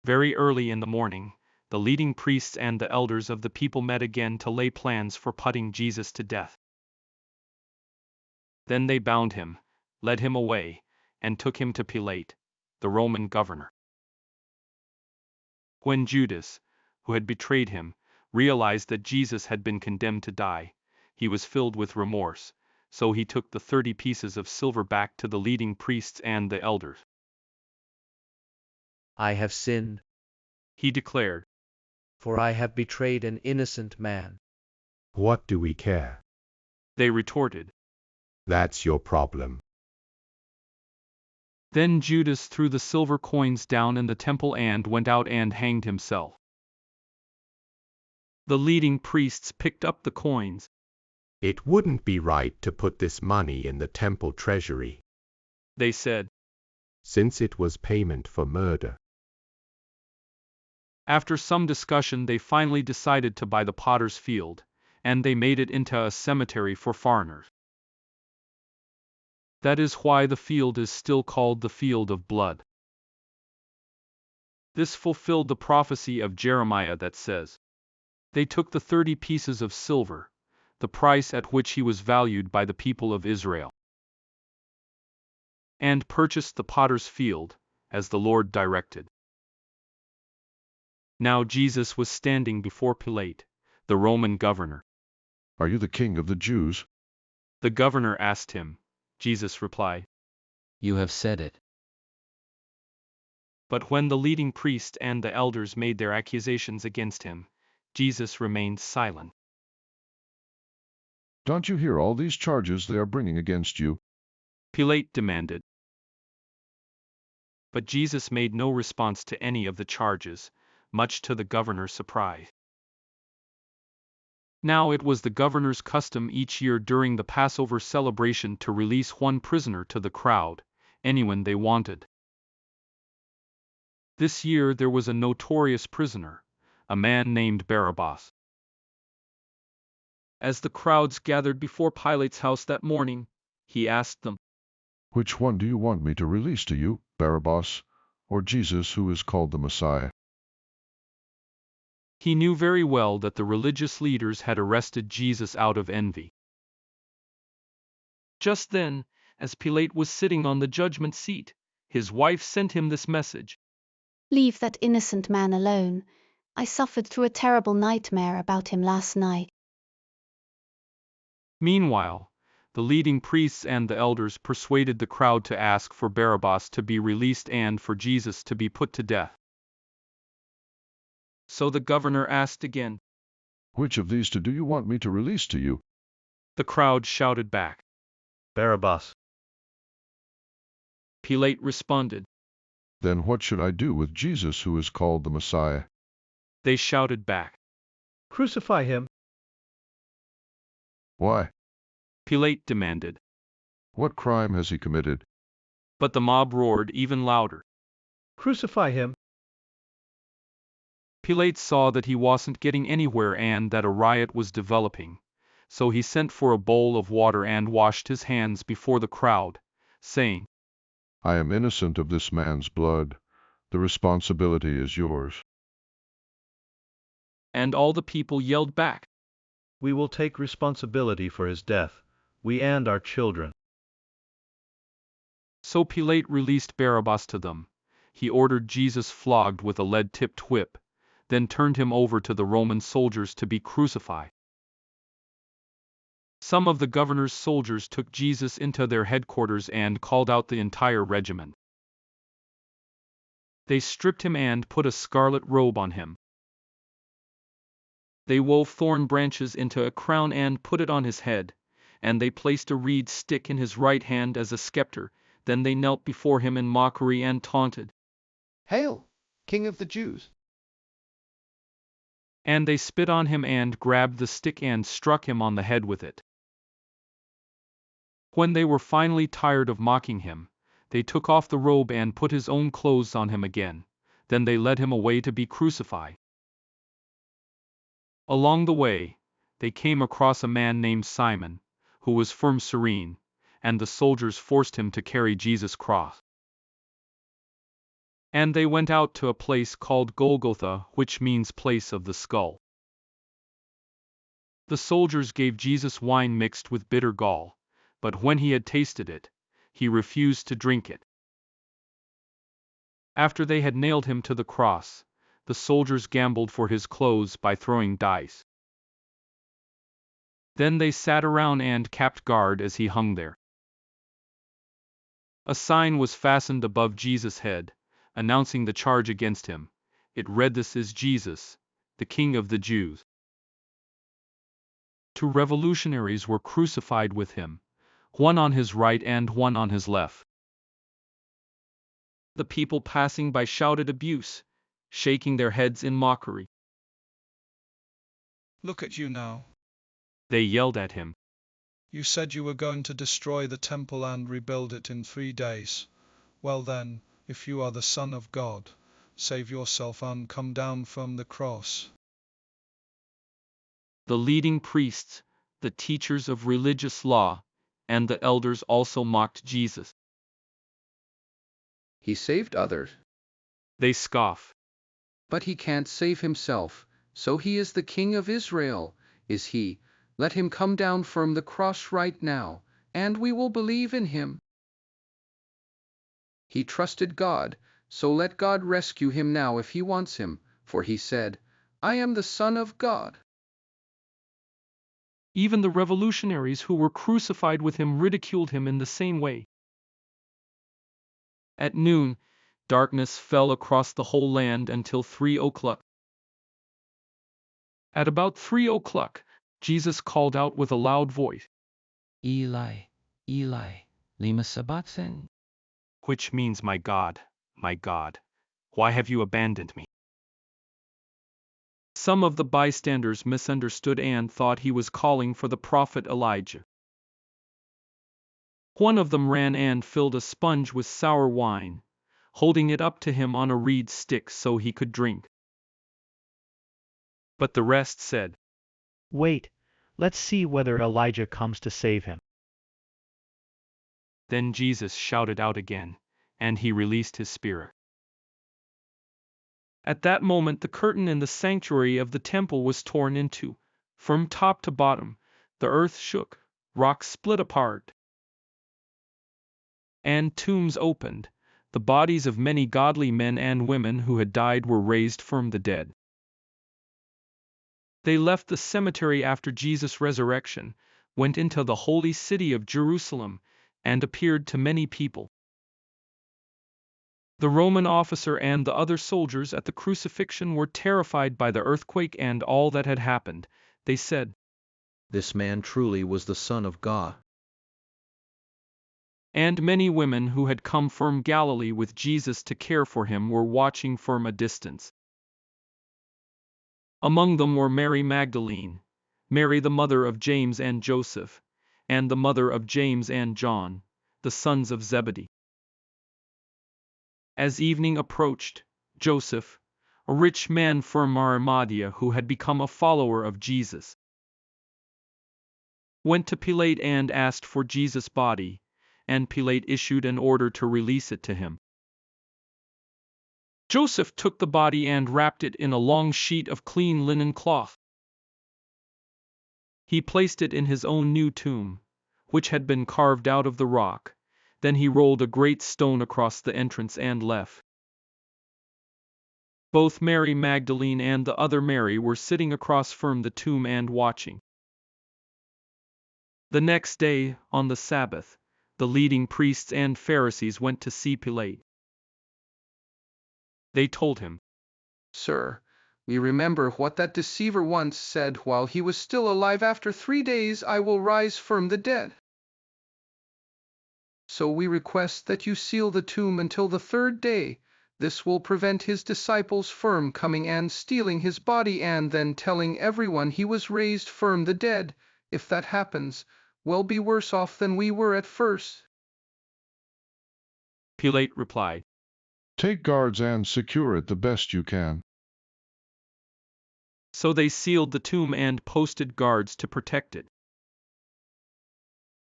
Very early in the morning, the leading priests and the elders of the people met again to lay plans for putting Jesus to death. Then they bound him, led him away, and took him to Pilate, the Roman governor. When Judas, who had betrayed him, realized that Jesus had been condemned to die, he was filled with remorse, so he took the 30 pieces of silver back to the leading priests and the elders. I have sinned, He declared. for I have betrayed an innocent man. What do we care? They retorted. That's your problem. Then Judas threw the silver coins down in the temple and went out and hanged himself. The leading priests picked up the coins. It wouldn't be right to put this money in the temple treasury, They said. since it was payment for murder. After some discussion, they finally decided to buy the potter's field, and they made it into a cemetery for foreigners. That is why the field is still called the Field of Blood. This fulfilled the prophecy of Jeremiah that says, "They took the 30 pieces of silver, the price at which he was valued by the people of Israel, and purchased the potter's field, as the Lord directed." Now Jesus was standing before Pilate, the Roman governor. Are you the king of the Jews? The governor asked him. Jesus replied. You have said it. But when the leading priests and the elders made their accusations against him, Jesus remained silent. Don't you hear all these charges they are bringing against you? Pilate demanded. But Jesus made no response to any of the charges, much to the governor's surprise. Now it was the governor's custom each year during the Passover celebration to release one prisoner to the crowd, anyone they wanted. This year there was a notorious prisoner, a man named Barabbas. As the crowds gathered before Pilate's house that morning, he asked them, Which one do you want me to release to you, Barabbas, or Jesus who is called the Messiah? He knew very well that the religious leaders had arrested Jesus out of envy. Just then, as Pilate was sitting on the judgment seat, his wife sent him this message. Leave that innocent man alone. I suffered through a terrible nightmare about him last night. Meanwhile, the leading priests and the elders persuaded the crowd to ask for Barabbas to be released and for Jesus to be put to death. So the governor asked again. Which of these two do you want me to release to you? The crowd shouted back. Barabbas. Pilate responded. Then what should I do with Jesus who is called the Messiah? They shouted back. Crucify him. Why? Pilate demanded. What crime has he committed? But the mob roared even louder. Crucify him. Pilate saw that he wasn't getting anywhere and that a riot was developing, so he sent for a bowl of water and washed his hands before the crowd, saying, I am innocent of this man's blood. The responsibility is yours. And all the people yelled back. We will take responsibility for his death, we and our children. So Pilate released Barabbas to them. He ordered Jesus flogged with a lead-tipped whip, then turned him over to the Roman soldiers to be crucified. Some of the governor's soldiers took Jesus into their headquarters and called out the entire regiment. They stripped him and put a scarlet robe on him. They wove thorn branches into a crown and put it on his head, and they placed a reed stick in his right hand as a scepter. Then they knelt before him in mockery and taunted. Hail, King of the Jews! And they spit on him and grabbed the stick and struck him on the head with it. When they were finally tired of mocking him, they took off the robe and put his own clothes on him again. Then they led him away to be crucified. Along the way, they came across a man named Simon, who was from Cyrene, and the soldiers forced him to carry Jesus' cross. And they went out to a place called Golgotha, which means place of the skull. The soldiers gave Jesus wine mixed with bitter gall, but when he had tasted it, he refused to drink it. After they had nailed him to the cross, the soldiers gambled for his clothes by throwing dice. Then they sat around and kept guard as he hung there. A sign was fastened above Jesus' head, announcing the charge against him. It read, "This is Jesus, the King of the Jews." 2 revolutionaries were crucified with him, one on his right and one on his left. The people passing by shouted abuse, shaking their heads in mockery. "Look at you now. They yelled at him. You said you were going to destroy the temple and rebuild it in 3 days. Well then, if you are the Son of God, save yourself and come down from the cross." The leading priests, the teachers of religious law, and the elders also mocked Jesus. He saved others, They scoff. but he can't save himself. So he is the King of Israel, is he? Let him come down from the cross right now, and we will believe in him. He trusted God, so let God rescue him now if he wants him, for he said, "I am the Son of God." Even the revolutionaries who were crucified with him ridiculed him in the same way. At noon, darkness fell across the whole land until 3 o'clock. At about 3 o'clock, Jesus called out with a loud voice, Eli, Eli, lema sabachthani? which means, my God, why have you abandoned me?" Some of the bystanders misunderstood and thought he was calling for the prophet Elijah. One of them ran and filled a sponge with sour wine, holding it up to him on a reed stick so he could drink. But the rest said, "Wait, let's see whether Elijah comes to save him." Then Jesus shouted out again, and he released his spirit. At that moment the curtain in the sanctuary of the temple was torn in two. From top to bottom, the earth shook, rocks split apart, and tombs opened. The bodies of many godly men and women who had died were raised from the dead. They left the cemetery after Jesus' resurrection, went into the holy city of Jerusalem, and appeared to many people. The Roman officer and the other soldiers at the crucifixion were terrified by the earthquake and all that had happened. They said, This man truly was the Son of God. and many women who had come from Galilee with Jesus to care for him were watching from a distance. Among them were Mary Magdalene, Mary the mother of James and Joseph, and the mother of James and John, the sons of Zebedee. As evening approached, Joseph, a rich man from Arimathea who had become a follower of Jesus, went to Pilate and asked for Jesus' body, and Pilate issued an order to release it to him. Joseph took the body and wrapped it in a long sheet of clean linen cloth. He placed it in his own new tomb, which had been carved out of the rock. Then he rolled a great stone across the entrance and left. Both Mary Magdalene and the other Mary were sitting across from the tomb and watching. The next day, on the Sabbath, the leading priests and Pharisees went to see Pilate. They told him, "Sir, we remember what that deceiver once said while he was still alive, after 3 days I will rise from the dead. So we request that you seal the tomb until the 3rd day. This will prevent his disciples from coming and stealing his body and then telling everyone he was raised from the dead. If that happens, we'll be worse off than we were at first." Pilate replied, Take guards and secure it the best you can. So they sealed the tomb and posted guards to protect it.